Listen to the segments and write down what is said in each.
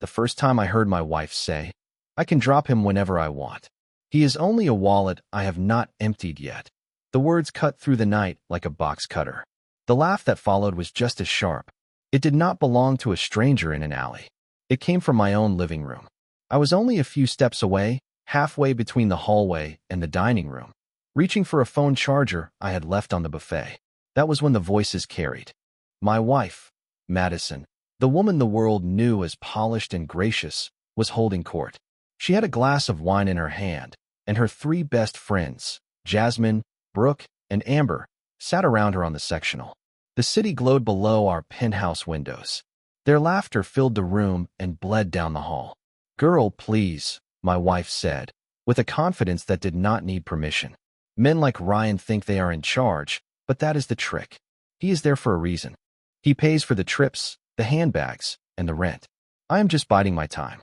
The first time I heard my wife say, "I can drop him whenever I want. He is only a wallet I have not emptied yet." The words cut through the night like a box cutter. The laugh that followed was just as sharp. It did not belong to a stranger in an alley. It came from my own living room. I was only a few steps away, halfway between the hallway and the dining room, reaching for a phone charger I had left on the buffet. That was when the voices carried. My wife, Madison, the woman the world knew as polished and gracious, was holding court. She had a glass of wine in her hand, and her three best friends, Jasmine, Brooke, and Amber, sat around her on the sectional. The city glowed below our penthouse windows. Their laughter filled the room and bled down the hall. "Girl, please," my wife said, with a confidence that did not need permission. "Men like Ryan think they are in charge, but that is the trick. He is there for a reason. He pays for the trips, the handbags, and the rent. I am just biding my time."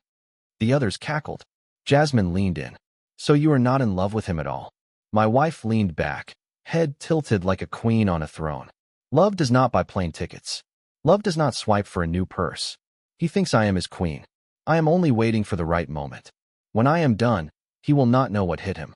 The others cackled. Jasmine leaned in. "So you are not in love with him at all?" My wife leaned back, head tilted like a queen on a throne. "Love does not buy plane tickets. Love does not swipe for a new purse. He thinks I am his queen. I am only waiting for the right moment. When I am done, he will not know what hit him."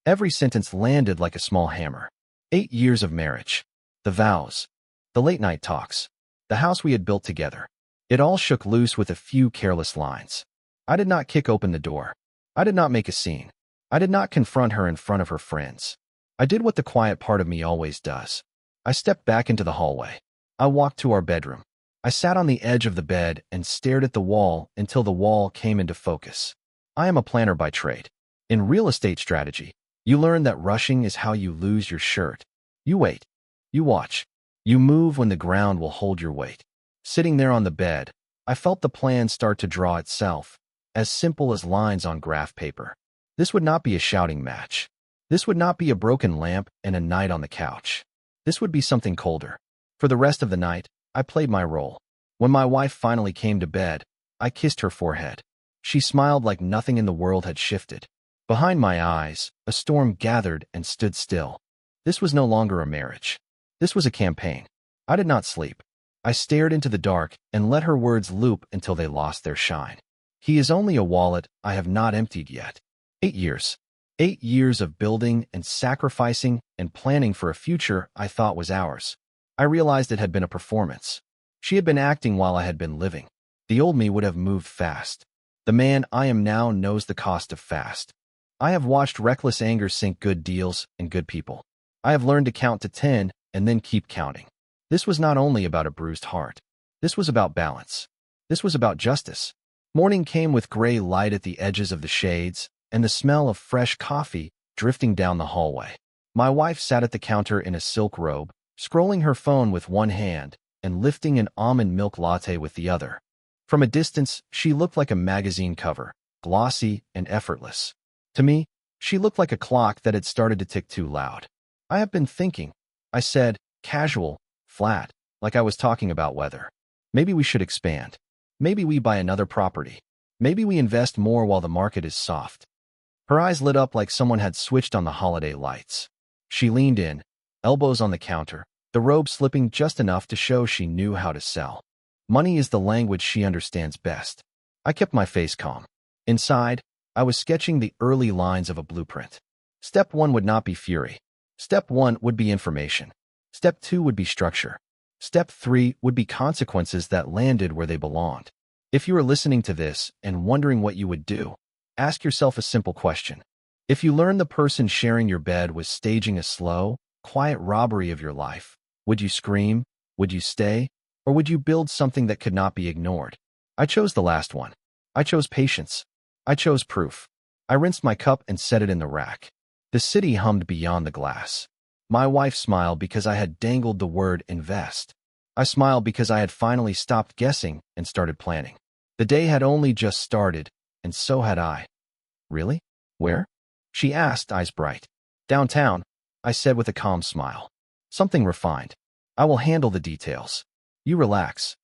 Every sentence landed like a small hammer. 8 years of marriage. The vows. The late-night talks. The house we had built together. It all shook loose with a few careless lines. I did not kick open the door. I did not make a scene. I did not confront her in front of her friends. I did what the quiet part of me always does. I stepped back into the hallway. I walked to our bedroom. I sat on the edge of the bed and stared at the wall until the wall came into focus. I am a planner by trade. In real estate strategy, you learn that rushing is how you lose your shirt. You wait. You watch. You move when the ground will hold your weight. Sitting there on the bed, I felt the plan start to draw itself, as simple as lines on graph paper. This would not be a shouting match. This would not be a broken lamp and a night on the couch. This would be something colder. For the rest of the night, I played my role. When my wife finally came to bed, I kissed her forehead. She smiled like nothing in the world had shifted. Behind my eyes, a storm gathered and stood still. This was no longer a marriage. This was a campaign. I did not sleep. I stared into the dark and let her words loop until they lost their shine. He is only a wallet I have not emptied yet. 8 years. 8 years of building and sacrificing and planning for a future I thought was ours. I realized it had been a performance. She had been acting while I had been living. The old me would have moved fast. The man I am now knows the cost of fast. I have watched reckless anger sink good deals and good people. I have learned to count to 10 and then keep counting. This was not only about a bruised heart. This was about balance. This was about justice. Morning came with gray light at the edges of the shades and the smell of fresh coffee drifting down the hallway. My wife sat at the counter in a silk robe, scrolling her phone with one hand and lifting an almond milk latte with the other. From a distance, she looked like a magazine cover, glossy and effortless. To me, she looked like a clock that had started to tick too loud. "I have been thinking," I said, casual, flat, like I was talking about weather. "Maybe we should expand. Maybe we buy another property. Maybe we invest more while the market is soft." Her eyes lit up like someone had switched on the holiday lights. She leaned in, elbows on the counter, the robe slipping just enough to show she knew how to sell. Money is the language she understands best. I kept my face calm. Inside, I was sketching the early lines of a blueprint. Step 1 would not be fury. Step 1 would be information. Step 2 would be structure. Step 3 would be consequences that landed where they belonged. If you are listening to this and wondering what you would do, ask yourself a simple question. If you learned the person sharing your bed was staging a slow, quiet robbery of your life, would you scream? Would you stay? Or would you build something that could not be ignored? I chose the last one. I chose patience. I chose proof. I rinsed my cup and set it in the rack. The city hummed beyond the glass. My wife smiled because I had dangled the word invest. I smiled because I had finally stopped guessing and started planning. The day had only just started, and so had I. "Really? Where?" she asked, eyes bright. "Downtown," I said with a calm smile. "Something refined. I will handle the details. You relax."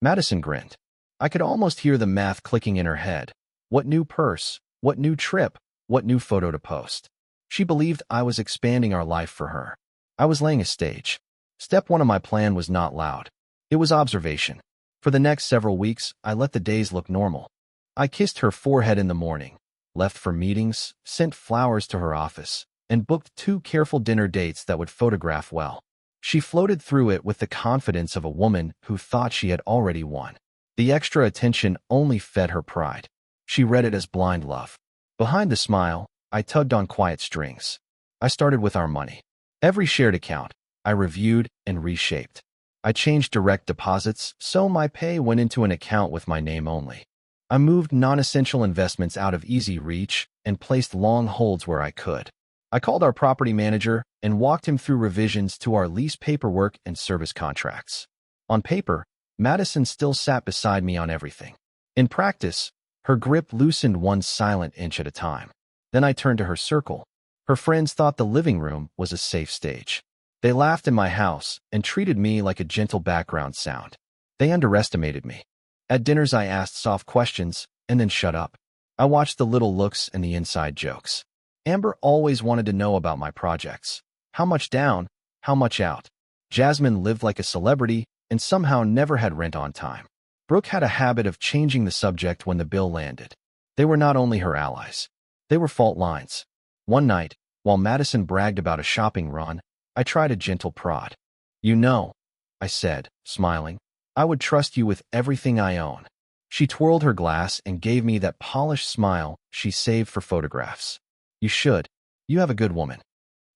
Madison grinned. I could almost hear the math clicking in her head. What new purse? What new trip? What new photo to post? She believed I was expanding our life for her. I was laying a stage. Step 1 of my plan was not loud. It was observation. For the next several weeks, I let the days look normal. I kissed her forehead in the morning, left for meetings, sent flowers to her office, and booked 2 careful dinner dates that would photograph well. She floated through it with the confidence of a woman who thought she had already won. The extra attention only fed her pride. She read it as blind love. Behind the smile, I tugged on quiet strings. I started with our money. Every shared account, I reviewed and reshaped. I changed direct deposits, so my pay went into an account with my name only. I moved non-essential investments out of easy reach and placed long holds where I could. I called our property manager and walked him through revisions to our lease paperwork and service contracts. On paper, Madison still sat beside me on everything. In practice, her grip loosened 1 silent inch at a time. Then I turned to her circle. Her friends thought the living room was a safe stage. They laughed in my house and treated me like a gentle background sound. They underestimated me. At dinners I asked soft questions and then shut up. I watched the little looks and the inside jokes. Amber always wanted to know about my projects. How much down, how much out. Jasmine lived like a celebrity and somehow never had rent on time. Brooke had a habit of changing the subject when the bill landed. They were not only her allies. They were fault lines. One night, while Madison bragged about a shopping run, I tried a gentle prod. "You know," I said, smiling, "I would trust you with everything I own." She twirled her glass and gave me that polished smile she saved for photographs. "You should. You have a good woman."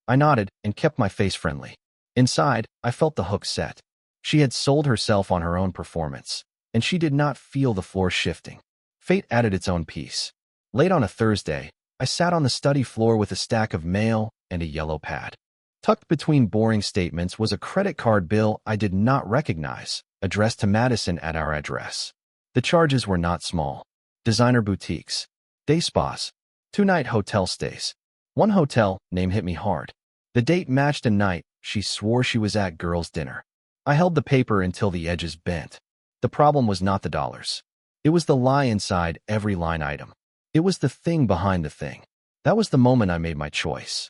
I nodded and kept my face friendly. Inside, I felt the hook set. She had sold herself on her own performance, and she did not feel the floor shifting. Fate added its own piece. Late on a Thursday, I sat on the study floor with a stack of mail and a yellow pad. Tucked between boring statements was a credit card bill I did not recognize, addressed to Madison at our address. The charges were not small. Designer boutiques, day spas, 2-night hotel stays. One hotel name hit me hard. The date matched a night she swore she was at girls' dinner. I held the paper until the edges bent. The problem was not the dollars. It was the lie inside every line item. It was the thing behind the thing. That was the moment I made my choice.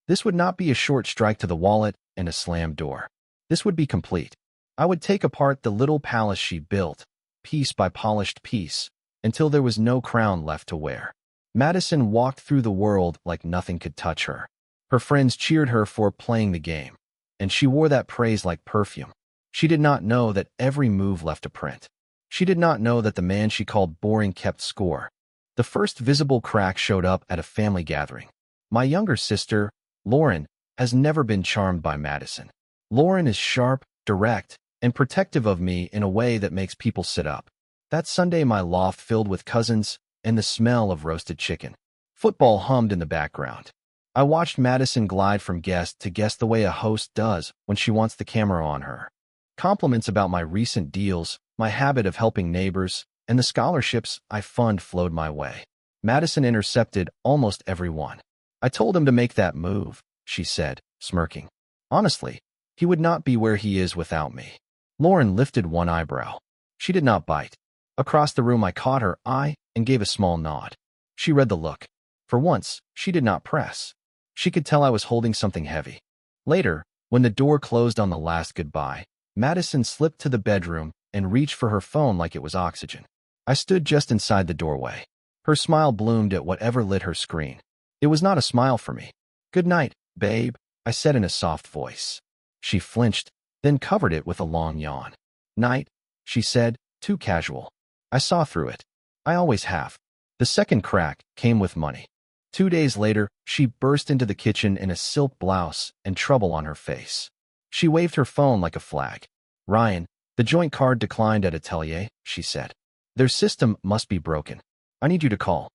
This would not be a short strike to the wallet and a slammed door. This would be complete. I would take apart the little palace she built, piece by polished piece, until there was no crown left to wear. Madison walked through the world like nothing could touch her. Her friends cheered her for playing the game, and she wore that praise like perfume. She did not know that every move left a print. She did not know that the man she called boring kept score. The first visible crack showed up at a family gathering. My younger sister, Lauren, has never been charmed by Madison. Lauren is sharp, direct, and protective of me in a way that makes people sit up. That Sunday my loft filled with cousins and the smell of roasted chicken. Football hummed in the background. I watched Madison glide from guest to guest the way a host does when she wants the camera on her. Compliments about my recent deals, my habit of helping neighbors, and the scholarships I fund flowed my way. Madison intercepted almost every one. "I told him to make that move," she said, smirking. "Honestly, he would not be where he is without me." Lauren lifted one eyebrow. She did not bite. Across the room I caught her eye and gave a small nod. She read the look. For once, she did not press. She could tell I was holding something heavy. Later, when the door closed on the last goodbye, Madison slipped to the bedroom and reached for her phone like it was oxygen. I stood just inside the doorway. Her smile bloomed at whatever lit her screen. It was not a smile for me. "Good night, babe," I said in a soft voice. She flinched, then covered it with a long yawn. "Night," she said, too casual. I saw through it. I always have. The second crack came with money. 2 days later, she burst into the kitchen in a silk blouse and trouble on her face. She waved her phone like a flag. "Ryan, the joint card declined at Atelier," she said. "Their system must be broken. I need you to call."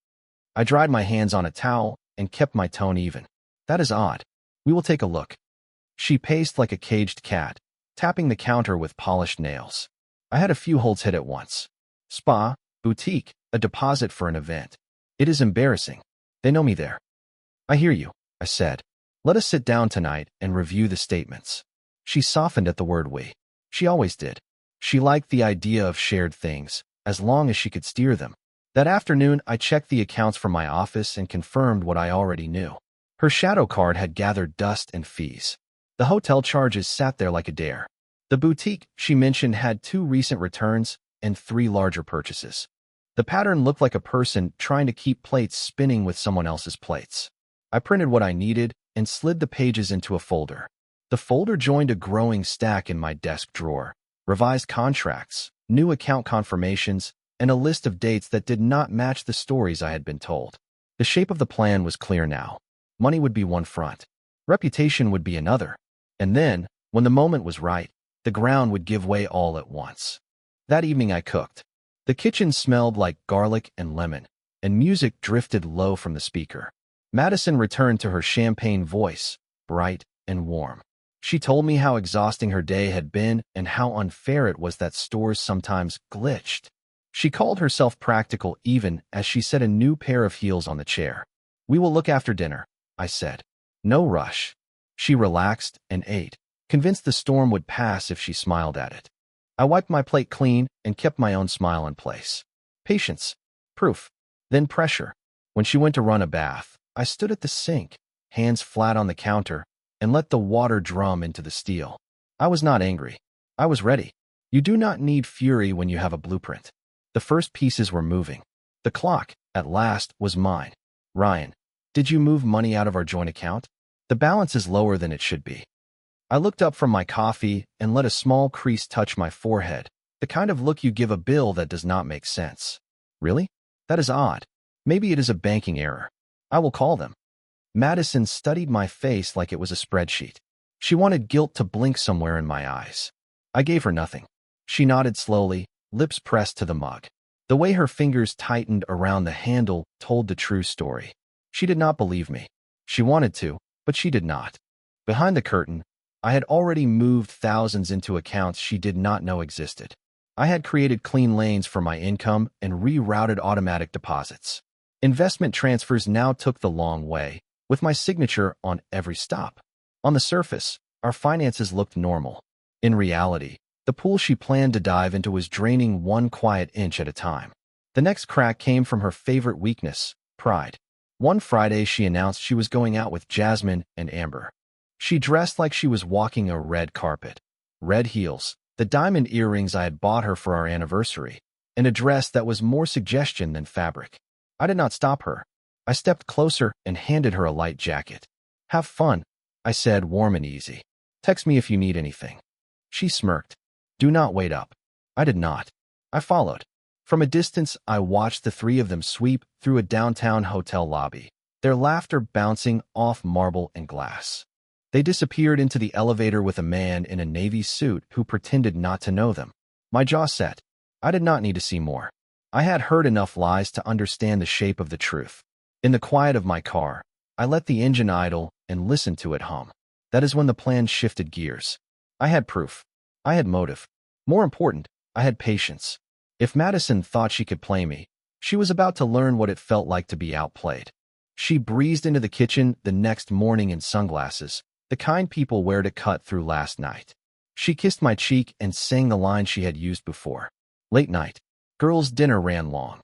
I dried my hands on a towel and kept my tone even. "That is odd. We will take a look." She paced like a caged cat, tapping the counter with polished nails. I had a few holds hit at once. "Spa, boutique, a deposit for an event. It is embarrassing. They know me there." "I hear you," I said. "Let us sit down tonight and review the statements." She softened at the word we. She always did. She liked the idea of shared things, as long as she could steer them. That afternoon, I checked the accounts from my office and confirmed what I already knew. Her shadow card had gathered dust and fees. The hotel charges sat there like a dare. The boutique she mentioned had 2 recent returns, and 3 larger purchases. The pattern looked like a person trying to keep plates spinning with someone else's plates. I printed what I needed and slid the pages into a folder. The folder joined a growing stack in my desk drawer: revised contracts, new account confirmations, and a list of dates that did not match the stories I had been told. The shape of the plan was clear now. Money would be one front. Reputation would be another. And then, when the moment was right, the ground would give way all at once. That evening I cooked. The kitchen smelled like garlic and lemon, and music drifted low from the speaker. Madison returned to her champagne voice, bright and warm. She told me how exhausting her day had been and how unfair it was that stores sometimes glitched. She called herself practical even as she set a new pair of heels on the chair. "We will look after dinner," I said. "No rush." She relaxed and ate, convinced the storm would pass if she smiled at it. I wiped my plate clean and kept my own smile in place. Patience. Proof. Then pressure. When she went to run a bath, I stood at the sink, hands flat on the counter, and let the water drum into the steel. I was not angry. I was ready. You do not need fury when you have a blueprint. The first pieces were moving. The clock, at last, was mine. "Ryan, did you move money out of our joint account? The balance is lower than it should be." I looked up from my coffee and let a small crease touch my forehead, the kind of look you give a bill that does not make sense. "Really? That is odd. Maybe it is a banking error. I will call them." Madison studied my face like it was a spreadsheet. She wanted guilt to blink somewhere in my eyes. I gave her nothing. She nodded slowly, lips pressed to the mug. The way her fingers tightened around the handle told the true story. She did not believe me. She wanted to, but she did not. Behind the curtain, I had already moved thousands into accounts she did not know existed. I had created clean lanes for my income and rerouted automatic deposits. Investment transfers now took the long way, with my signature on every stop. On the surface, our finances looked normal. In reality, the pool she planned to dive into was draining one quiet inch at a time. The next crack came from her favorite weakness, pride. One Friday, she announced she was going out with Jasmine and Amber. She dressed like she was walking a red carpet. Red heels, the diamond earrings I had bought her for our anniversary, and a dress that was more suggestion than fabric. I did not stop her. I stepped closer and handed her a light jacket. "Have fun," I said, warm and easy. "Text me if you need anything." She smirked. "Do not wait up." I did not. I followed. From a distance, I watched the 3 of them sweep through a downtown hotel lobby, their laughter bouncing off marble and glass. They disappeared into the elevator with a man in a navy suit who pretended not to know them. My jaw set. I did not need to see more. I had heard enough lies to understand the shape of the truth. In the quiet of my car, I let the engine idle and listened to it hum. That is when the plan shifted gears. I had proof. I had motive. More important, I had patience. If Madison thought she could play me, she was about to learn what it felt like to be outplayed. She breezed into the kitchen the next morning in sunglasses, the kind people wear to cut through last night. She kissed my cheek and sang the line she had used before. Late night. Girls' dinner ran long.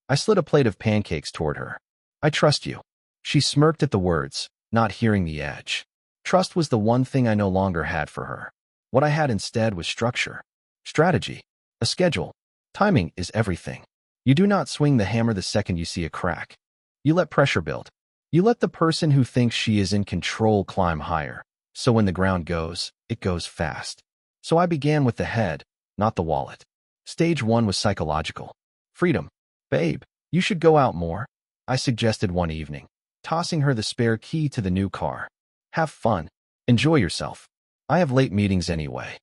I slid a plate of pancakes toward her. "I trust you." She smirked at the words, not hearing the edge. Trust was the one thing I no longer had for her. What I had instead was structure, strategy, a schedule. Timing is everything. You do not swing the hammer the second you see a crack. You let pressure build. You let the person who thinks she is in control climb higher. So when the ground goes, it goes fast. So I began with the head, not the wallet. Stage 1 was psychological. Freedom. "Babe, you should go out more," I suggested one evening, tossing her the spare key to the new car. "Have fun. Enjoy yourself. I have late meetings anyway."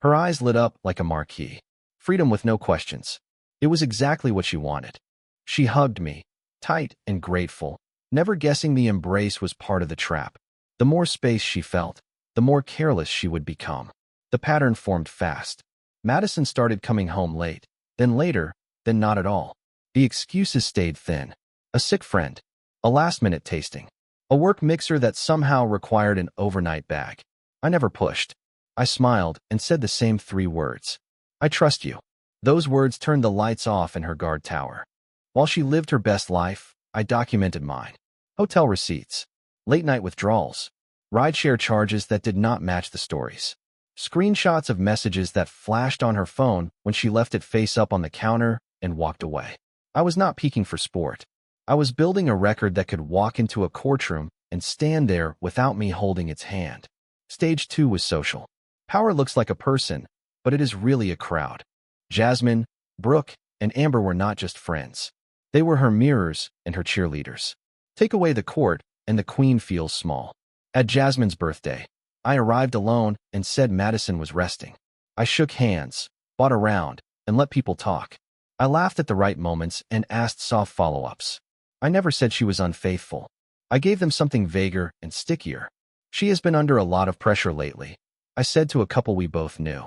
Her eyes lit up like a marquee. Freedom with no questions. It was exactly what she wanted. She hugged me, tight and grateful, never guessing the embrace was part of the trap. The more space she felt, the more careless she would become. The pattern formed fast. Madison started coming home late, then later, then not at all. The excuses stayed thin. A sick friend, a last-minute tasting, a work mixer that somehow required an overnight bag. I never pushed. I smiled and said the same 3 words. "I trust you." Those words turned the lights off in her guard tower. While she lived her best life, I documented mine. Hotel receipts, late-night withdrawals, rideshare charges that did not match the stories. Screenshots of messages that flashed on her phone when she left it face up on the counter and walked away. I was not peeking for sport. I was building a record that could walk into a courtroom and stand there without me holding its hand. Stage 2 was social. Power looks like a person, but it is really a crowd. Jasmine, Brooke, and Amber were not just friends. They were her mirrors and her cheerleaders. Take away the court, and the queen feels small. At Jasmine's birthday, I arrived alone and said Madison was resting. I shook hands, bought around, and let people talk. I laughed at the right moments and asked soft follow-ups. I never said she was unfaithful. I gave them something vaguer and stickier. She has been under a lot of pressure lately, I said to a couple we both knew.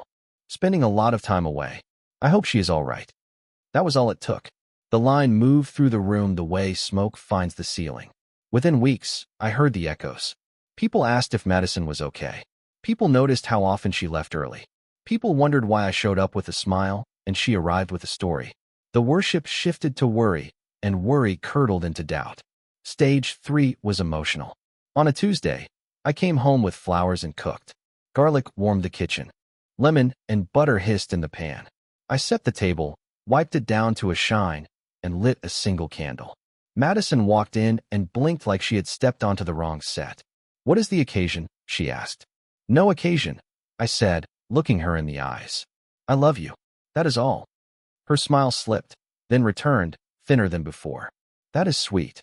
Spending a lot of time away. I hope she is all right. That was all it took. The line moved through the room the way smoke finds the ceiling. Within weeks, I heard the echoes. People asked if Madison was okay. People noticed how often she left early. People wondered why I showed up with a smile and she arrived with a story. The worship shifted to worry, and worry curdled into doubt. Stage 3 was emotional. On a Tuesday, I came home with flowers and cooked. Garlic warmed the kitchen. Lemon and butter hissed in the pan. I set the table, wiped it down to a shine, and lit a single candle. Madison walked in and blinked like she had stepped onto the wrong set. "What is the occasion?" she asked. "No occasion," I said, looking her in the eyes. "I love you. That is all." Her smile slipped, then returned, thinner than before. "That is sweet."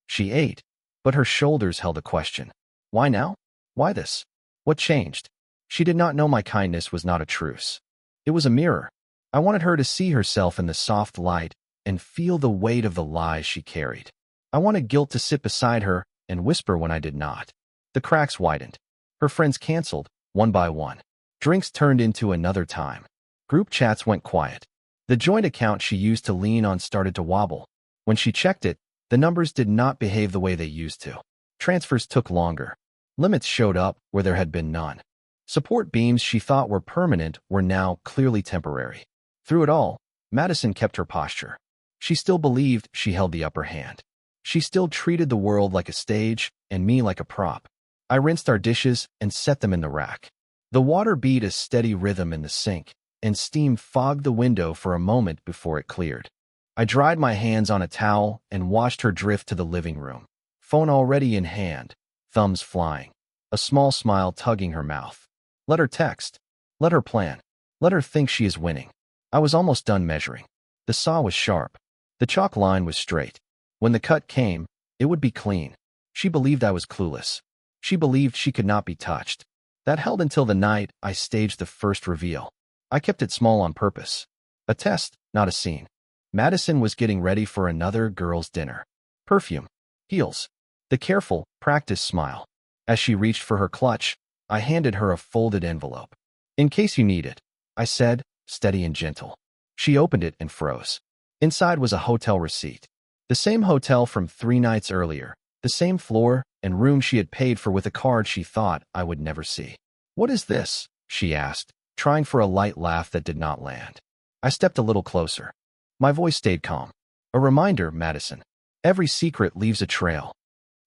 She ate, but her shoulders held a question. Why now? Why this? What changed? She did not know my kindness was not a truce. It was a mirror. I wanted her to see herself in the soft light and feel the weight of the lies she carried. I wanted guilt to sit beside her and whisper when I did not. The cracks widened. Her friends canceled, one by one. Drinks turned into another time. Group chats went quiet. The joint account she used to lean on started to wobble. When she checked it, the numbers did not behave the way they used to. Transfers took longer. Limits showed up where there had been none. Support beams she thought were permanent were now clearly temporary. Through it all, Madison kept her posture. She still believed she held the upper hand. She still treated the world like a stage and me like a prop. I rinsed our dishes and set them in the rack. The water beat a steady rhythm in the sink, and steam fogged the window for a moment before it cleared. I dried my hands on a towel and watched her drift to the living room. Phone already in hand, thumbs flying, a small smile tugging her mouth. Let her text. Let her plan. Let her think she is winning. I was almost done measuring. The saw was sharp. The chalk line was straight. When the cut came, it would be clean. She believed I was clueless. She believed she could not be touched. That held until the night I staged the first reveal. I kept it small on purpose. A test, not a scene. Madison was getting ready for another girls' dinner. Perfume. Heels. The careful, practiced smile. As she reached for her clutch, I handed her a folded envelope. "In case you need it," I said, steady and gentle. She opened it and froze. Inside was a hotel receipt. The same hotel from 3 nights earlier. The same floor and room she had paid for with a card she thought I would never see. "What is this?" she asked, trying for a light laugh that did not land. I stepped a little closer. My voice stayed calm. "A reminder, Madison. Every secret leaves a trail."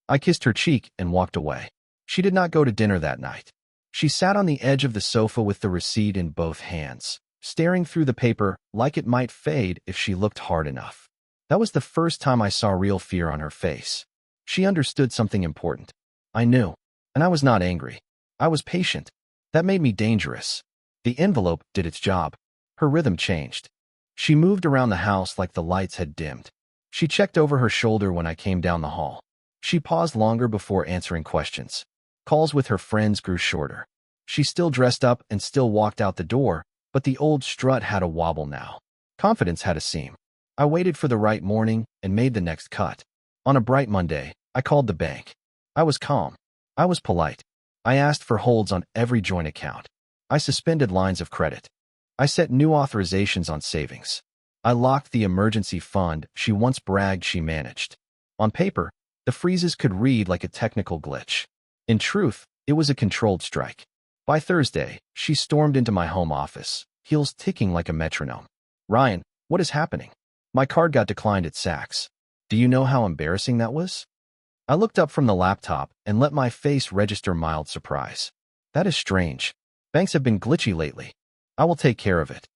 I kissed her cheek and walked away. She did not go to dinner that night. She sat on the edge of the sofa with the receipt in both hands, staring through the paper like it might fade if she looked hard enough. That was the first time I saw real fear on her face. She understood something important. I knew, and I was not angry. I was patient. That made me dangerous. The envelope did its job. Her rhythm changed. She moved around the house like the lights had dimmed. She checked over her shoulder when I came down the hall. She paused longer before answering questions. Calls with her friends grew shorter. She still dressed up and still walked out the door, but the old strut had a wobble now. Confidence had a seam. I waited for the right morning and made the next cut. On a bright Monday, I called the bank. I was calm. I was polite. I asked for holds on every joint account. I suspended lines of credit. I set new authorizations on savings. I locked the emergency fund she once bragged she managed. On paper, the freezes could read like a technical glitch. In truth, it was a controlled strike. By Thursday, she stormed into my home office, heels ticking like a metronome. "Ryan, what is happening? My card got declined at Saks. Do you know how embarrassing that was?" I looked up from the laptop and let my face register mild surprise. "That is strange. Banks have been glitchy lately. I will take care of it.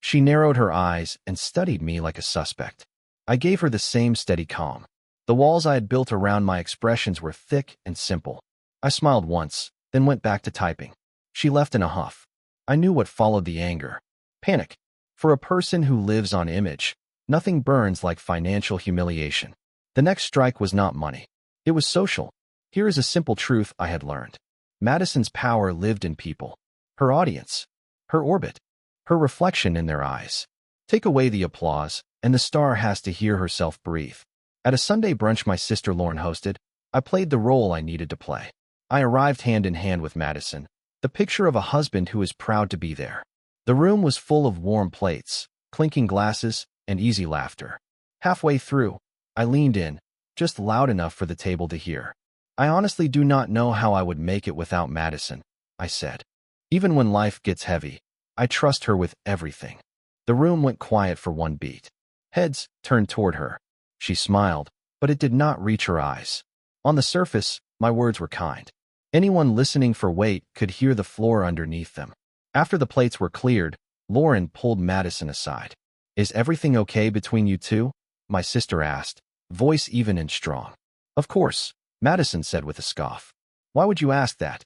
She narrowed her eyes and studied me like a suspect. I gave her the same steady calm. The walls I had built around my expressions were thick and simple. I smiled once, then went back to typing. She left in a huff. I knew what followed the anger. Panic. For a person who lives on image, nothing burns like financial humiliation. The next strike was not money. It was social. Here is a simple truth I had learned. Madison's power lived in people. Her audience. Her orbit. Her reflection in their eyes. Take away the applause, and the star has to hear herself breathe. At a Sunday brunch my sister Lauren hosted, I played the role I needed to play. I arrived hand in hand with Madison, the picture of a husband who is proud to be there. The room was full of warm plates, clinking glasses, and easy laughter. Halfway through, I leaned in, just loud enough for the table to hear. I honestly do not know how I would make it without Madison, I said. Even when life gets heavy, I trust her with everything. The room went quiet for one beat. Heads turned toward her. She smiled, but it did not reach her eyes. On the surface, my words were kind. Anyone listening for weight could hear the floor underneath them. After the plates were cleared, Lauren pulled Madison aside. "Is everything okay between you two?" my sister asked, voice even and strong. "Of course," Madison said with a scoff. "Why would you ask that?"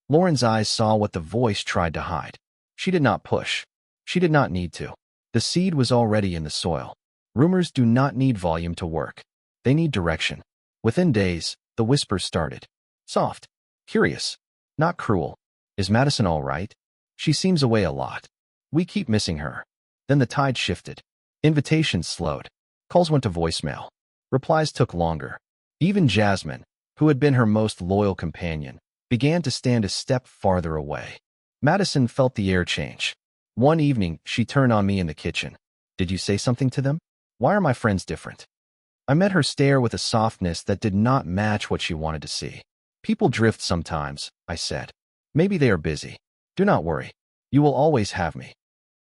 Lauren's eyes saw what the voice tried to hide. She did not push. She did not need to. The seed was already in the soil. Rumors do not need volume to work. They need direction. Within days, the whispers started. Soft. Curious. Not cruel. "Is Madison all right? She seems away a lot. We keep missing her." Then the tide shifted. Invitations slowed. Calls went to voicemail. Replies took longer. Even Jasmine, who had been her most loyal companion, began to stand a step farther away. Madison felt the air change. One evening, she turned on me in the kitchen. "Did you say something to them? Why are my friends different?" I met her stare with a softness that did not match what she wanted to see. "People drift sometimes," I said. "Maybe they are busy. Do not worry. You will always have me."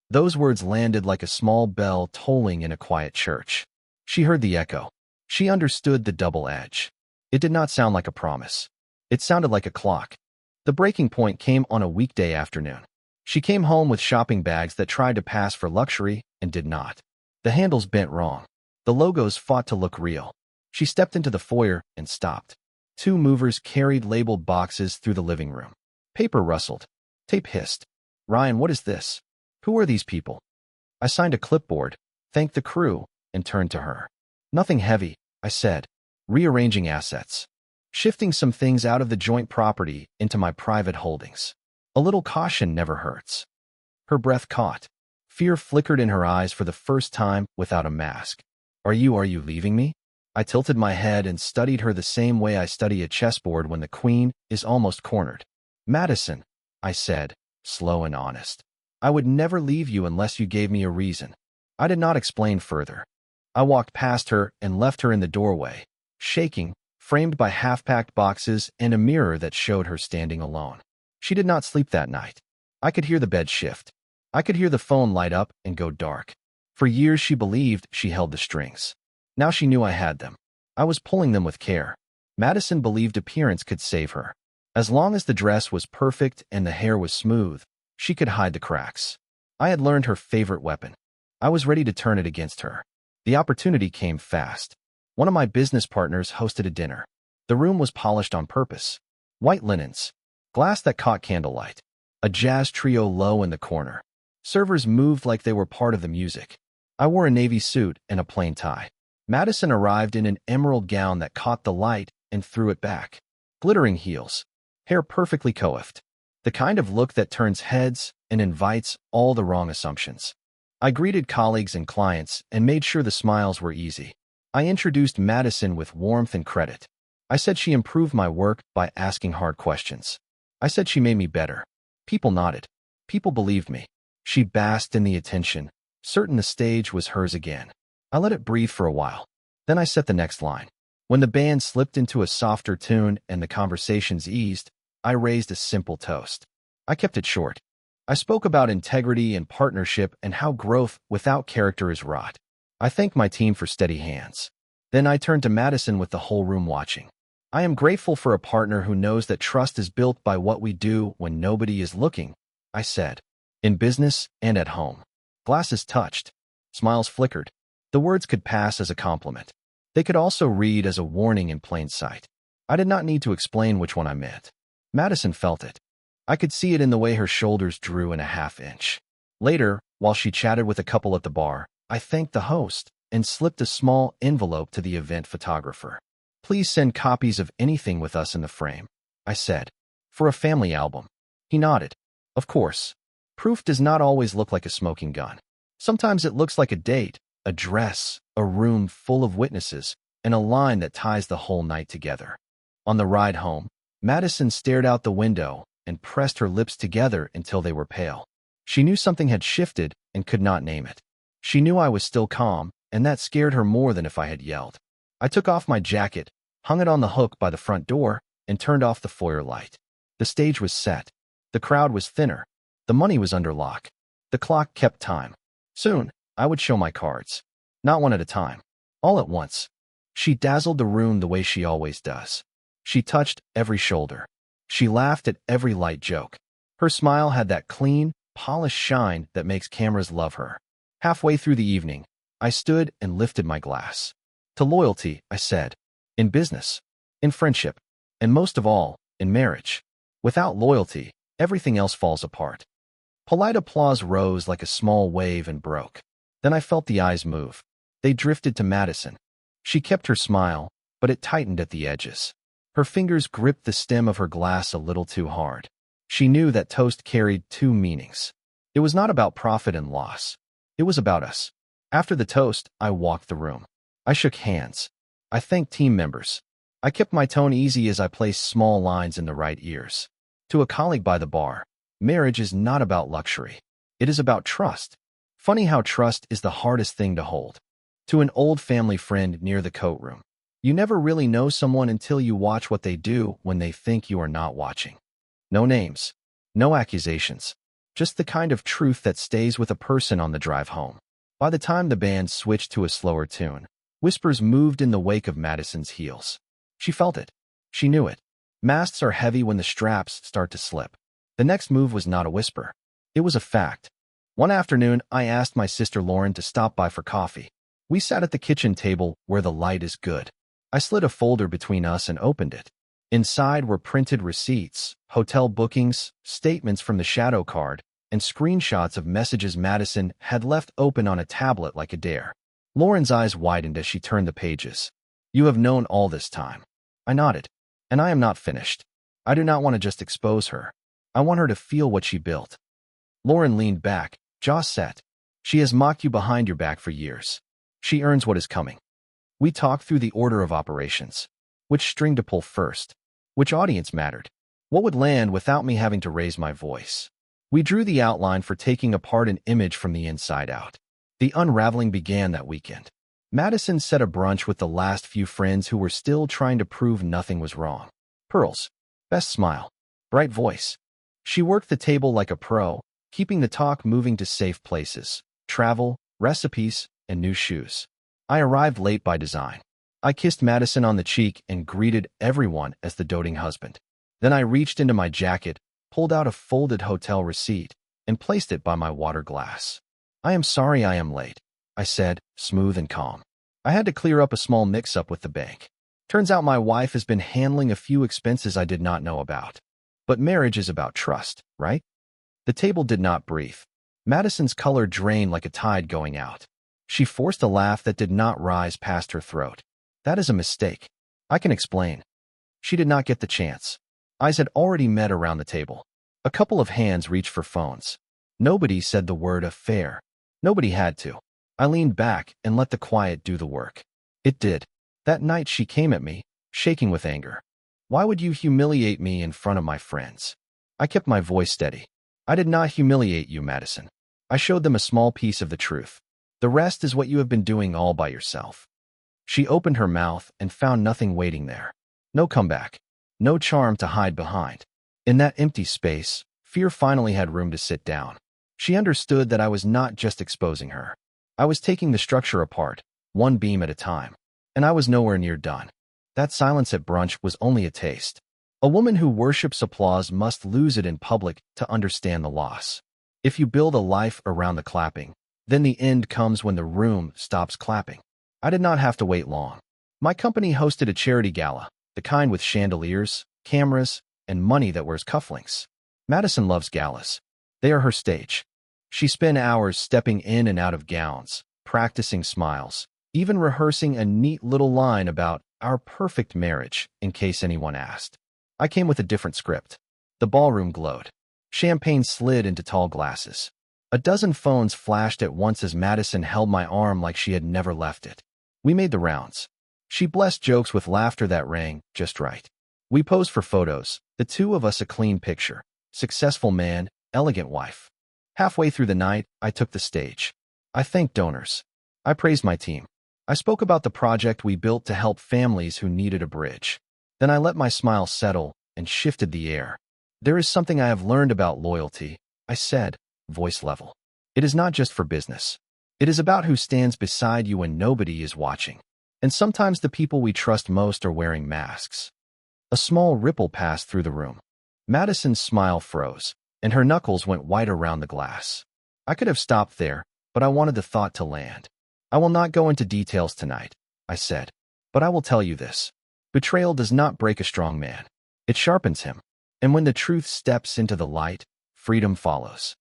Those words landed like a small bell tolling in a quiet church. She heard the echo. She understood the double edge. It did not sound like a promise. It sounded like a clock. The breaking point came on a weekday afternoon. She came home with shopping bags that tried to pass for luxury and did not. The handles bent wrong. The logos fought to look real. She stepped into the foyer and stopped. Two movers carried labeled boxes through the living room. Paper rustled. Tape hissed. "Ryan, what is this? Who are these people?" I signed a clipboard, thanked the crew, and turned to her. "Nothing heavy," I said. "Rearranging assets. Shifting some things out of the joint property into my private holdings. A little caution never hurts." Her breath caught. Fear flickered in her eyes for the first time without a mask. Are you leaving me?" I tilted my head and studied her the same way I study a chessboard when the queen is almost cornered. "Madison," I said, slow and honest. "I would never leave you unless you gave me a reason." I did not explain further. I walked past her and left her in the doorway, shaking, framed by half-packed boxes and a mirror that showed her standing alone. She did not sleep that night. I could hear the bed shift. I could hear the phone light up and go dark. For years she believed she held the strings. Now she knew I had them. I was pulling them with care. Madison believed appearance could save her. As long as the dress was perfect and the hair was smooth, she could hide the cracks. I had learned her favorite weapon. I was ready to turn it against her. The opportunity came fast. One of my business partners hosted a dinner. The room was polished on purpose. White linens, glass that caught candlelight, a jazz trio low in the corner. Servers moved like they were part of the music. I wore a navy suit and a plain tie. Madison arrived in an emerald gown that caught the light and threw it back. Glittering heels, hair perfectly coiffed. The kind of look that turns heads and invites all the wrong assumptions. I greeted colleagues and clients and made sure the smiles were easy. I introduced Madison with warmth and credit. I said she improved my work by asking hard questions. I said she made me better. People nodded. People believed me. She basked in the attention, certain the stage was hers again. I let it breathe for a while. Then I set the next line. When the band slipped into a softer tune and the conversations eased, I raised a simple toast. I kept it short. I spoke about integrity and partnership and how growth without character is rot. I thanked my team for steady hands. Then I turned to Madison with the whole room watching. "I am grateful for a partner who knows that trust is built by what we do when nobody is looking," I said. In business and at home. Glasses touched. Smiles flickered. The words could pass as a compliment. They could also read as a warning in plain sight. I did not need to explain which one I meant. Madison felt it. I could see it in the way her shoulders drew in a half-inch. Later, while she chatted with a couple at the bar, I thanked the host and slipped a small envelope to the event photographer. Please send copies of anything with us in the frame, I said, for a family album. He nodded. Of course. Proof does not always look like a smoking gun. Sometimes it looks like a date, a dress, a room full of witnesses, and a line that ties the whole night together. On the ride home, Madison stared out the window and pressed her lips together until they were pale. She knew something had shifted and could not name it. She knew I was still calm, and that scared her more than if I had yelled. I took off my jacket, hung it on the hook by the front door, and turned off the foyer light. The stage was set. The crowd was thinner. The money was under lock. The clock kept time. Soon, I would show my cards. Not one at a time. All at once. She dazzled the room the way she always does. She touched every shoulder. She laughed at every light joke. Her smile had that clean, polished shine that makes cameras love her. Halfway through the evening, I stood and lifted my glass. To loyalty, I said. In business. In friendship. And most of all, in marriage. Without loyalty, everything else falls apart. Polite applause rose like a small wave and broke. Then I felt the eyes move. They drifted to Madison. She kept her smile, but it tightened at the edges. Her fingers gripped the stem of her glass a little too hard. She knew that toast carried two meanings. It was not about profit and loss. It was about us. After the toast, I walked the room. I shook hands. I thanked team members. I kept my tone easy as I placed small lines in the right ears. To a colleague by the bar, marriage is not about luxury. It is about trust. Funny how trust is the hardest thing to hold. To an old family friend near the coat room, you never really know someone until you watch what they do when they think you are not watching. No names. No accusations. Just the kind of truth that stays with a person on the drive home. By the time the band switched to a slower tune, whispers moved in the wake of Madison's heels. She felt it. She knew it. Masts are heavy when the straps start to slip. The next move was not a whisper. It was a fact. One afternoon, I asked my sister Lauren to stop by for coffee. We sat at the kitchen table where the light is good. I slid a folder between us and opened it. Inside were printed receipts, hotel bookings, statements from the shadow card, and screenshots of messages Madison had left open on a tablet like a dare. Lauren's eyes widened as she turned the pages. You have known all this time. I nodded. And I am not finished. I do not want to just expose her. I want her to feel what she built. Lauren leaned back, jaw set. She has mocked you behind your back for years. She earns what is coming. We talked through the order of operations. Which string to pull first? Which audience mattered? What would land without me having to raise my voice? We drew the outline for taking apart an image from the inside out. The unraveling began that weekend. Madison set a brunch with the last few friends who were still trying to prove nothing was wrong. Pearls. Best smile. Bright voice. She worked the table like a pro, keeping the talk moving to safe places, travel, recipes, and new shoes. I arrived late by design. I kissed Madison on the cheek and greeted everyone as the doting husband. Then I reached into my jacket, pulled out a folded hotel receipt, and placed it by my water glass. I am sorry I am late, I said, smooth and calm. I had to clear up a small mix-up with the bank. Turns out my wife has been handling a few expenses I did not know about. But marriage is about trust, right? The table did not breathe. Madison's color drained like a tide going out. She forced a laugh that did not rise past her throat. That is a mistake. I can explain. She did not get the chance. Eyes had already met around the table. A couple of hands reached for phones. Nobody said the word affair. Nobody had to. I leaned back and let the quiet do the work. It did. That night she came at me, shaking with anger. Why would you humiliate me in front of my friends? I kept my voice steady. I did not humiliate you, Madison. I showed them a small piece of the truth. The rest is what you have been doing all by yourself. She opened her mouth and found nothing waiting there. No comeback. No charm to hide behind. In that empty space, fear finally had room to sit down. She understood that I was not just exposing her. I was taking the structure apart, one beam at a time. And I was nowhere near done. That silence at brunch was only a taste. A woman who worships applause must lose it in public to understand the loss. If you build a life around the clapping, then the end comes when the room stops clapping. I did not have to wait long. My company hosted a charity gala, the kind with chandeliers, cameras, and money that wears cufflinks. Madison loves galas. They are her stage. She spent hours stepping in and out of gowns, practicing smiles, even rehearsing a neat little line about our perfect marriage in case anyone asked. I came with a different script. The ballroom glowed. Champagne slid into tall glasses. A dozen phones flashed at once as Madison held my arm like she had never left it. We made the rounds. She blessed jokes with laughter that rang just right. We posed for photos, the two of us a clean picture. Successful man, elegant wife. Halfway through the night, I took the stage. I thanked donors. I praised my team. I spoke about the project we built to help families who needed a bridge. Then I let my smile settle and shifted the air. There is something I have learned about loyalty, I said, voice level. It is not just for business. It is about who stands beside you when nobody is watching. And sometimes the people we trust most are wearing masks. A small ripple passed through the room. Madison's smile froze, and her knuckles went white around the glass. I could have stopped there, but I wanted the thought to land. I will not go into details tonight, I said, but I will tell you this. Betrayal does not break a strong man. It sharpens him. And when the truth steps into the light, freedom follows.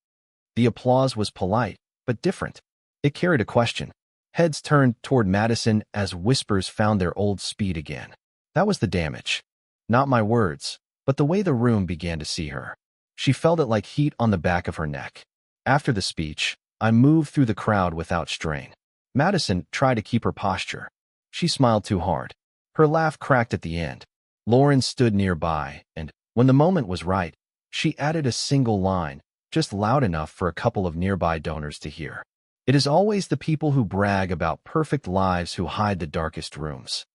The applause was polite, but different. It carried a question. Heads turned toward Madison as whispers found their old speed again. That was the damage. Not my words, but the way the room began to see her. She felt it like heat on the back of her neck. After the speech, I moved through the crowd without strain. Madison tried to keep her posture. She smiled too hard. Her laugh cracked at the end. Lauren stood nearby, and, when the moment was right, she added a single line, just loud enough for a couple of nearby donors to hear. It is always the people who brag about perfect lives who hide the darkest rooms.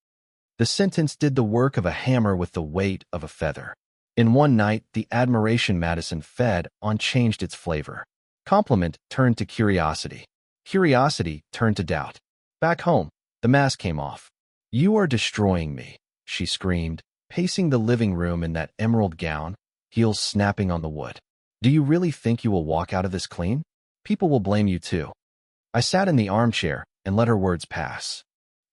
The sentence did the work of a hammer with the weight of a feather. In one night, the admiration Madison fed on changed its flavor. Compliment turned to curiosity. Curiosity turned to doubt. Back home, the mask came off. "You are destroying me," she screamed, pacing the living room in that emerald gown, heels snapping on the wood. "Do you really think you will walk out of this clean? People will blame you too." I sat in the armchair and let her words pass.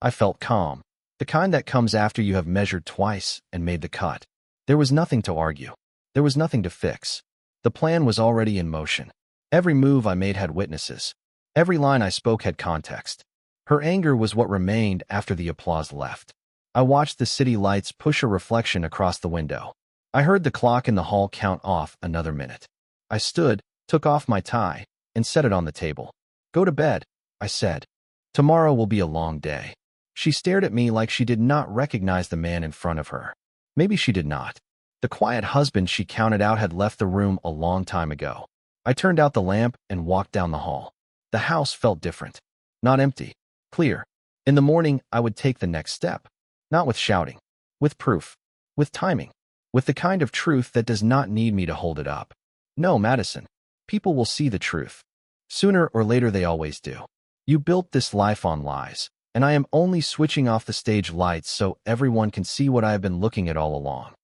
I felt calm, the kind that comes after you have measured twice and made the cut. There was nothing to argue. There was nothing to fix. The plan was already in motion. Every move I made had witnesses. Every line I spoke had context. Her anger was what remained after the applause left. I watched the city lights push a reflection across the window. I heard the clock in the hall count off another minute. I stood, took off my tie, and set it on the table. "Go to bed," I said. "Tomorrow will be a long day." She stared at me like she did not recognize the man in front of her. Maybe she did not. The quiet husband she counted out had left the room a long time ago. I turned out the lamp and walked down the hall. The house felt different. Not empty. Clear. In the morning, I would take the next step. Not with shouting. With proof. With timing. With the kind of truth that does not need me to hold it up. No, Madison. People will see the truth. Sooner or later they always do. You built this life on lies, and I am only switching off the stage lights so everyone can see what I have been looking at all along.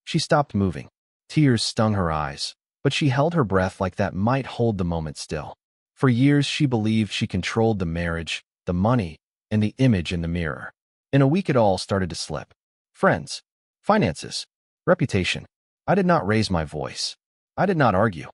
She stopped moving. Tears stung her eyes, but she held her breath like that might hold the moment still. For years she believed she controlled the marriage, the money, and the image in the mirror. In a week it all started to slip. Friends, finances, reputation. I did not raise my voice. I did not argue.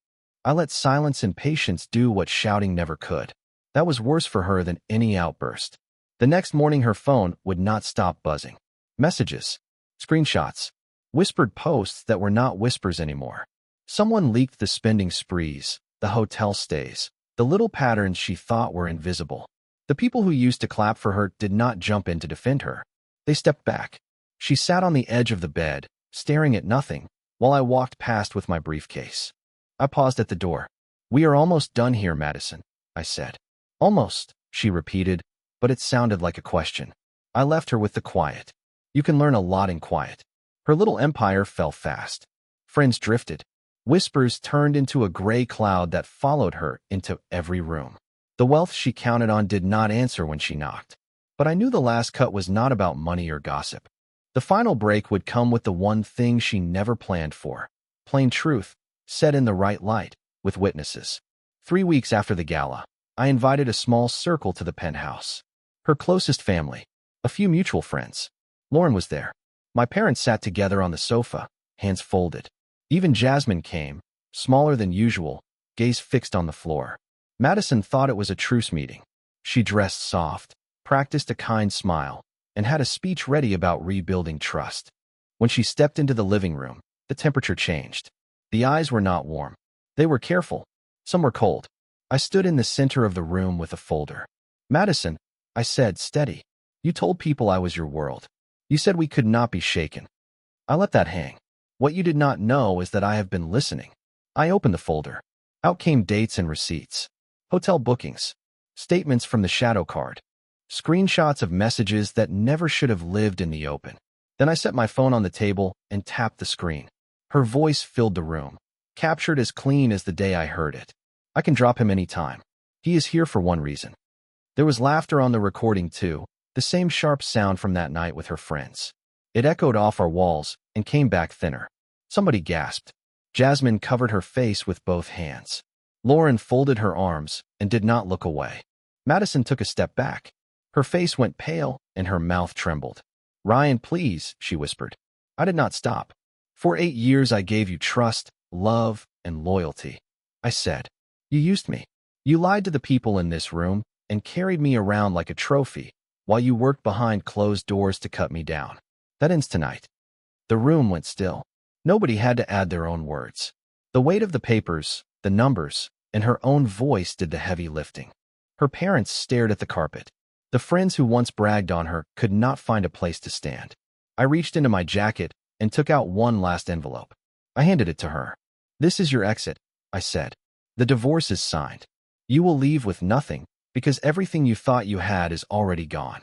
I let silence and patience do what shouting never could. That was worse for her than any outburst. The next morning her phone would not stop buzzing. Messages, screenshots, whispered posts that were not whispers anymore. Someone leaked the spending sprees, the hotel stays, the little patterns she thought were invisible. The people who used to clap for her did not jump in to defend her. They stepped back. She sat on the edge of the bed, staring at nothing, while I walked past with my briefcase. I paused at the door. "We are almost done here, Madison," I said. "Almost," she repeated, but it sounded like a question. I left her with the quiet. You can learn a lot in quiet. Her little empire fell fast. Friends drifted. Whispers turned into a gray cloud that followed her into every room. The wealth she counted on did not answer when she knocked. But I knew the last cut was not about money or gossip. The final break would come with the one thing she never planned for. Plain truth, said in the right light, with witnesses. 3 weeks after the gala, I invited a small circle to the penthouse. Her closest family, a few mutual friends. Lauren was there. My parents sat together on the sofa, hands folded. Even Jasmine came, smaller than usual, gaze fixed on the floor. Madison thought it was a truce meeting. She dressed soft, practiced a kind smile, and had a speech ready about rebuilding trust. When she stepped into the living room, the temperature changed. The eyes were not warm. They were careful. Some were cold. I stood in the center of the room with a folder. Madison, I said, steady. You told people I was your world. You said we could not be shaken. I let that hang. What you did not know is that I have been listening. I opened the folder. Out came dates and receipts. Hotel bookings. Statements from the shadow card. Screenshots of messages that never should have lived in the open. Then I set my phone on the table and tapped the screen. Her voice filled the room, captured as clean as the day I heard it. I can drop him any time. He is here for one reason. There was laughter on the recording too, the same sharp sound from that night with her friends. It echoed off our walls and came back thinner. Somebody gasped. Jasmine covered her face with both hands. Lauren folded her arms and did not look away. Madison took a step back. Her face went pale and her mouth trembled. Ryan, please, she whispered. I did not stop. For 8 years I gave you trust, love, and loyalty. I said, you used me. You lied to the people in this room and carried me around like a trophy while you worked behind closed doors to cut me down. That ends tonight. The room went still. Nobody had to add their own words. The weight of the papers, the numbers, and her own voice did the heavy lifting. Her parents stared at the carpet. The friends who once bragged on her could not find a place to stand. I reached into my jacket and took out one last envelope. I handed it to her. This is your exit, I said. The divorce is signed. You will leave with nothing because everything you thought you had is already gone.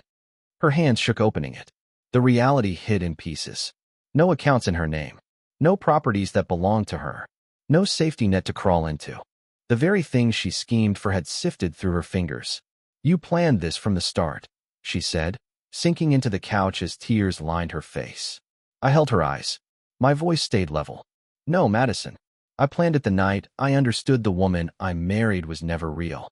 Her hands shook opening it. The reality hid in pieces. No accounts in her name. No properties that belonged to her. No safety net to crawl into. The very things she schemed for had sifted through her fingers. You planned this from the start, she said, sinking into the couch as tears lined her face. I held her eyes. My voice stayed level. No, Madison. I planned it the night I understood the woman I married was never real.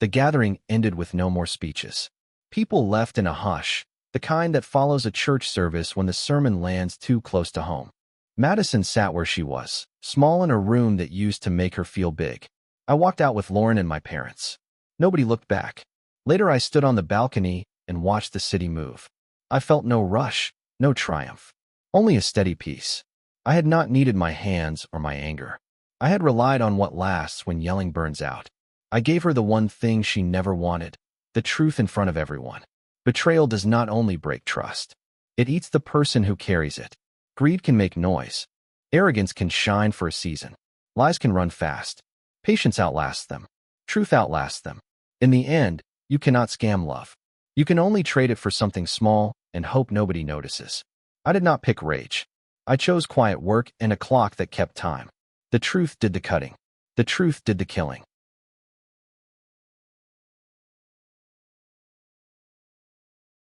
The gathering ended with no more speeches. People left in a hush, the kind that follows a church service when the sermon lands too close to home. Madison sat where she was, small in a room that used to make her feel big. I walked out with Lauren and my parents. Nobody looked back. Later I stood on the balcony and watched the city move. I felt no rush, no triumph. Only a steady peace. I had not needed my hands or my anger. I had relied on what lasts when yelling burns out. I gave her the one thing she never wanted, the truth in front of everyone. Betrayal does not only break trust. It eats the person who carries it. Greed can make noise. Arrogance can shine for a season. Lies can run fast. Patience outlasts them. Truth outlasts them. In the end, you cannot scam love. You can only trade it for something small and hope nobody notices. I did not pick rage. I chose quiet work and a clock that kept time. The truth did the cutting. The truth did the killing.